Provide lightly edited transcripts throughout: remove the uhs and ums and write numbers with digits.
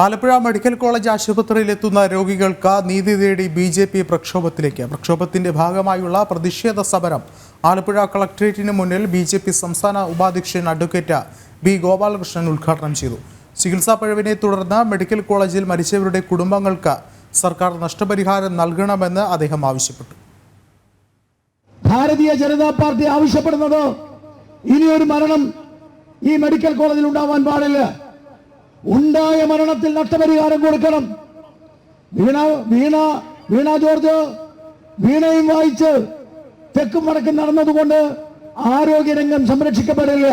Alappuzha medical college ആശുപത്രിയിലെത്തുന്ന രോഗികൾക്ക് നീതി തേടി ബി.ജെ.പി. പ്രക്ഷോഭത്തിലേക്ക്. പ്രക്ഷോഭത്തിന്റെ ഭാഗമായുള്ള പ്രതിഷേധ സമരം ആലപ്പുഴ കളക്ടറേറ്റിന് മുന്നിൽ ബി.ജെ.പി. സംസ്ഥാന ഉപാധ്യക്ഷൻ അഡ്വക്കേറ്റ് ബി. ഗോപാലകൃഷ്ണൻ ഉദ്ഘാടനം ചെയ്തു. ചികിത്സാ പിഴവിനെ തുടർന്ന് മെഡിക്കൽ കോളേജിൽ മരിച്ചവരുടെ കുടുംബങ്ങൾക്ക് സർക്കാർ നഷ്ടപരിഹാരം നൽകണമെന്ന് അദ്ദേഹം ആവശ്യപ്പെട്ടു. ഭാരതീയ ജനതാ പാർട്ടി ആവശ്യപ്പെടുന്നത് ഇനിയൊരു മരണം ഈ മെഡിക്കൽ കോളേജിൽ ഉണ്ടാവാൻ പാടില്ല. ഉണ്ടായ മരണത്തിൽ നഷ്ടപരിഹാരം കൊടുക്കണം. വീണ ജോർജ് വീണയും വായിച്ച് തെക്കും വടക്കും നടന്നതുകൊണ്ട് ആരോഗ്യരംഗം സംരക്ഷിക്കപ്പെടില്ല.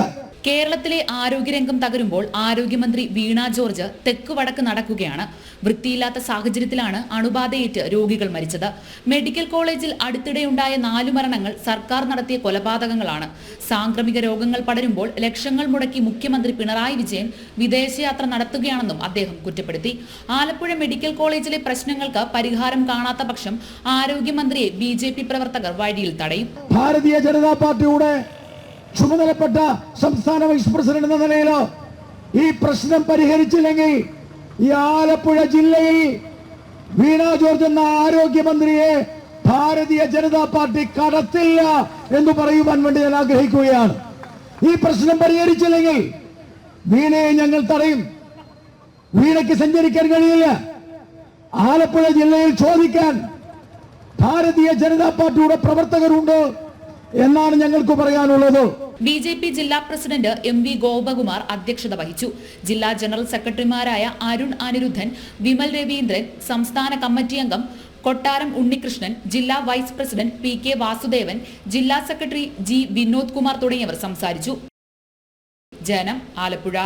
കേരളത്തിലെ ആരോഗ്യരംഗം തകരുമ്പോൾ ആരോഗ്യമന്ത്രി വീണ ജോർജ് തെക്ക് വടക്ക് നടക്കുകയാണ്. വൃത്തിയില്ലാത്ത സാഹചര്യത്തിലാണ് അണുബാധയേറ്റ് രോഗികൾ മരിച്ചത്. മെഡിക്കൽ കോളേജിൽ അടുത്തിടെയുണ്ടായ 4 മരണങ്ങൾ സർക്കാർ നടത്തിയ കൊലപാതകങ്ങളാണ്. സാംക്രമിക രോഗങ്ങൾ പടരുമ്പോൾ ലക്ഷങ്ങൾ മുടക്കി മുഖ്യമന്ത്രി പിണറായി വിജയൻ വിദേശയാത്ര നടത്തുകയാണെന്നും അദ്ദേഹം കുറ്റപ്പെടുത്തി. ആലപ്പുഴ മെഡിക്കൽ കോളേജിലെ പ്രശ്നങ്ങൾക്ക് പരിഹാരം കാണാത്ത പക്ഷം ആരോഗ്യമന്ത്രിയെ ബി.ജെ.പി. പ്രവർത്തകർ വഴിയിൽ തടയും. ഭാരതീയ ജനതാ പാർട്ടിയുടെ ചുമതലപ്പെട്ട സംസ്ഥാന വൈസ് പ്രസിഡന്റ് എന്ന നിലയിൽ ഈ പ്രശ്നം പരിഹരിച്ചില്ലെങ്കിൽ ഈ ആലപ്പുഴ ജില്ലയിൽ വീണ ജോർജ് എന്ന ആരോഗ്യമന്ത്രിയെ ഭാരതീയ ജനതാ പാർട്ടി കടത്തില്ല എന്ന് പറയുവാൻ വേണ്ടി ഞാൻ ആഗ്രഹിക്കുകയാണ്. ഈ പ്രശ്നം പരിഹരിച്ചില്ലെങ്കിൽ വീണയെ ഞങ്ങൾ തടയും. വീണയ്ക്ക് സഞ്ചരിക്കാൻ കഴിയില്ല. ആലപ്പുഴ ജില്ലയിൽ ചോദിക്കാൻ ഭാരതീയ ജനതാ പാർട്ടിയുടെ പ്രവർത്തകരുണ്ട് എന്നാണ് ഞങ്ങൾക്ക് പറയാനുള്ളത്. ബി.ജെ.പി. ജില്ലാ പ്രസിഡന്റ് എം.വി. ഗോപകുമാർ അധ്യക്ഷത വഹിച്ചു. ജില്ലാ ജനറൽ സെക്രട്ടറിമാരായ അരുൺ അനിരുദ്ധൻ, വിമൽ രവീന്ദ്രൻ, സംസ്ഥാന കമ്മിറ്റി അംഗം കൊട്ടാരം ഉണ്ണികൃഷ്ണൻ, ജില്ലാ വൈസ് പ്രസിഡന്റ് പി.കെ. വാസുദേവൻ, ജില്ലാ സെക്രട്ടറി ജി. വിനോദ് കുമാർ തുടങ്ങിയവർ സംസാരിച്ചു. ജനം, ആലപ്പുഴ.